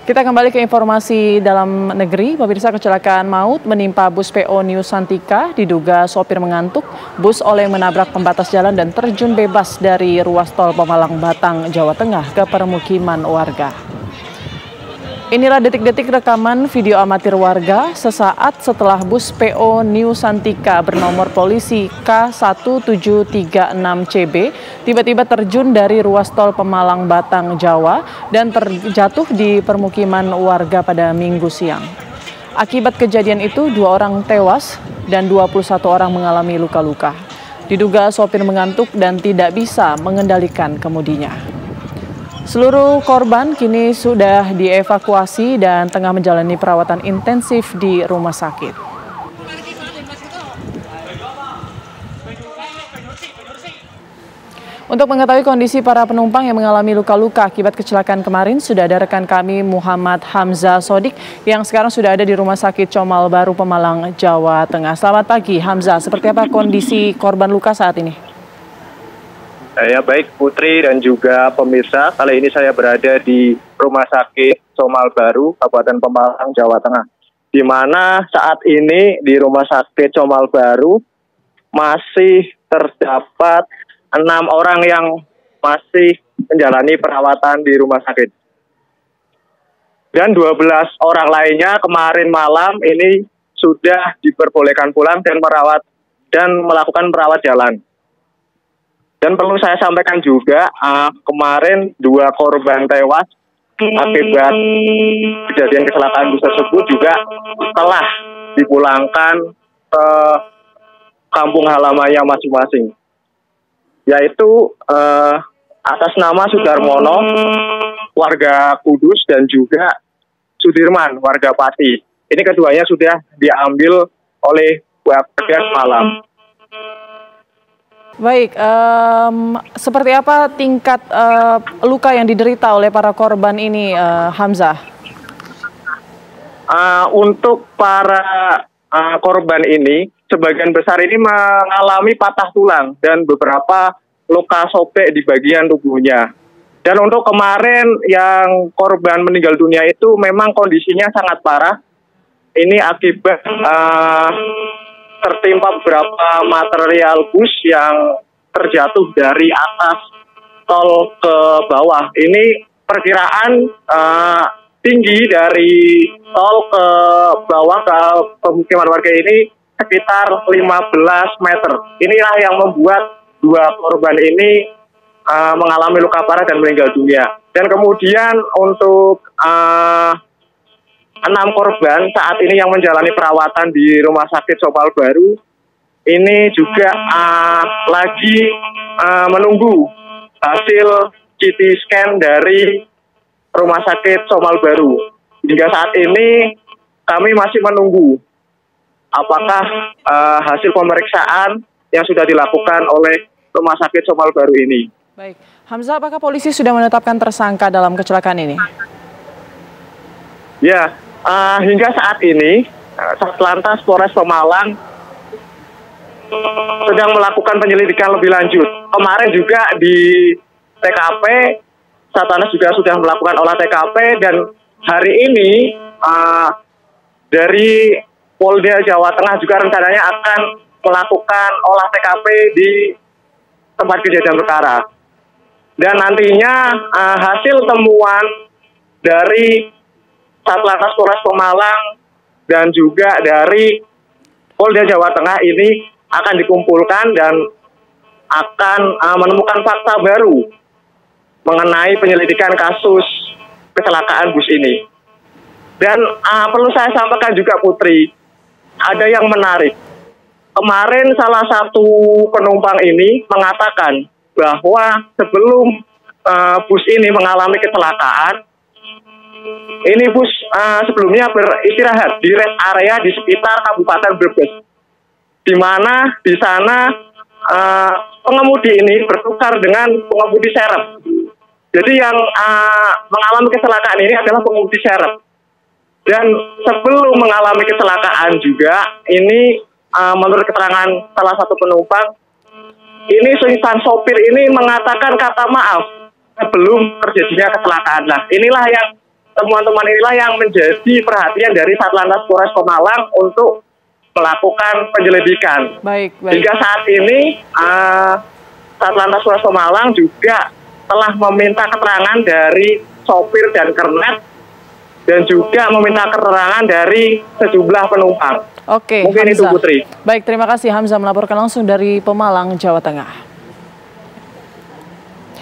Kita kembali ke informasi dalam negeri. Pemirsa, kecelakaan maut menimpa bus PO New Santika. Diduga sopir mengantuk, bus oleng menabrak pembatas jalan dan terjun bebas dari ruas tol Pemalang Batang, Jawa Tengah ke permukiman warga. Inilah detik-detik rekaman video amatir warga sesaat setelah bus PO New Santika bernomor polisi K1736CB tiba-tiba terjun dari ruas tol Pemalang Batang, Jawa dan terjatuh di permukiman warga pada Minggu siang. Akibat kejadian itu, 2 orang tewas dan 21 orang mengalami luka-luka. Diduga sopir mengantuk dan tidak bisa mengendalikan kemudinya. Seluruh korban kini sudah dievakuasi dan tengah menjalani perawatan intensif di rumah sakit. Untuk mengetahui kondisi para penumpang yang mengalami luka-luka akibat kecelakaan kemarin, sudah ada rekan kami Muhammad Hamzah Sodik yang sekarang sudah ada di Rumah Sakit Comal Baru Pemalang, Jawa Tengah. Selamat pagi Hamzah, seperti apa kondisi korban luka saat ini? Ya, baik Putri dan juga pemirsa, kali ini saya berada di Rumah Sakit Comal Baru, Kabupaten Pemalang, Jawa Tengah. Di mana saat ini di Rumah Sakit Comal Baru masih terdapat 6 orang yang masih menjalani perawatan di rumah sakit. Dan 12 orang lainnya kemarin malam ini sudah diperbolehkan pulang dan melakukan perawat jalan. Dan perlu saya sampaikan juga, kemarin 2 korban tewas akibat kejadian kecelakaan bus tersebut juga telah dipulangkan ke kampung halamannya masing-masing, yaitu atas nama Sudarmono, warga Kudus, dan juga Sudirman, warga Pati. Ini keduanya sudah diambil oleh warga malam. Baik, seperti apa tingkat luka yang diderita oleh para korban ini, Hamzah? Untuk para korban ini, sebagian besar ini mengalami patah tulang dan beberapa luka sobek di bagian tubuhnya. Dan untuk kemarin yang korban meninggal dunia itu memang kondisinya sangat parah. Ini akibat tertimpa beberapa material bus yang terjatuh dari atas tol ke bawah. Ini perkiraan tinggi dari tol ke bawah ke pemukiman warga ini sekitar 15 meter. Inilah yang membuat 2 korban ini mengalami luka parah dan meninggal dunia. Dan kemudian untuk 6 korban saat ini yang menjalani perawatan di Rumah Sakit Comal Baru ini juga lagi menunggu hasil CT scan dari Rumah Sakit Comal Baru. Hingga saat ini kami masih menunggu apakah hasil pemeriksaan yang sudah dilakukan oleh Rumah Sakit Comal Baru ini. Baik, Hamzah, apakah polisi sudah menetapkan tersangka dalam kecelakaan ini? Ya, hingga saat ini Satlantas Polres Pemalang sedang melakukan penyelidikan lebih lanjut. Kemarin juga di TKP, Satlantas juga sudah melakukan olah TKP, dan hari ini dari Polda Jawa Tengah juga rencananya akan melakukan olah TKP di tempat kejadian perkara. Dan nantinya hasil temuan dari Satlantas Polres Pemalang dan juga dari Polda Jawa Tengah ini akan dikumpulkan dan akan menemukan fakta baru mengenai penyelidikan kasus kecelakaan bus ini. Dan perlu saya sampaikan juga Putri, ada yang menarik. Kemarin salah satu penumpang ini mengatakan bahwa sebelum bus ini mengalami kecelakaan, ini bus sebelumnya beristirahat di rest area di sekitar Kabupaten Brebes, di mana di sana pengemudi ini bertukar dengan pengemudi serep. Jadi yang mengalami kecelakaan ini adalah pengemudi serep. Dan sebelum mengalami kecelakaan juga, ini menurut keterangan salah satu penumpang, ini sang sopir ini mengatakan kata maaf sebelum terjadinya kecelakaan. Nah, inilah yang temuan-temuan inilah yang menjadi perhatian dari Satlantas Polres Pemalang untuk melakukan penyelidikan. Baik. Hingga saat ini Satlantas Polres Pemalang juga telah meminta keterangan dari sopir dan kernet dan juga meminta keterangan dari sejumlah penumpang. Oke, mungkin Hamzah. itu Putri. Baik, terima kasih Hamzah melaporkan langsung dari Pemalang, Jawa Tengah.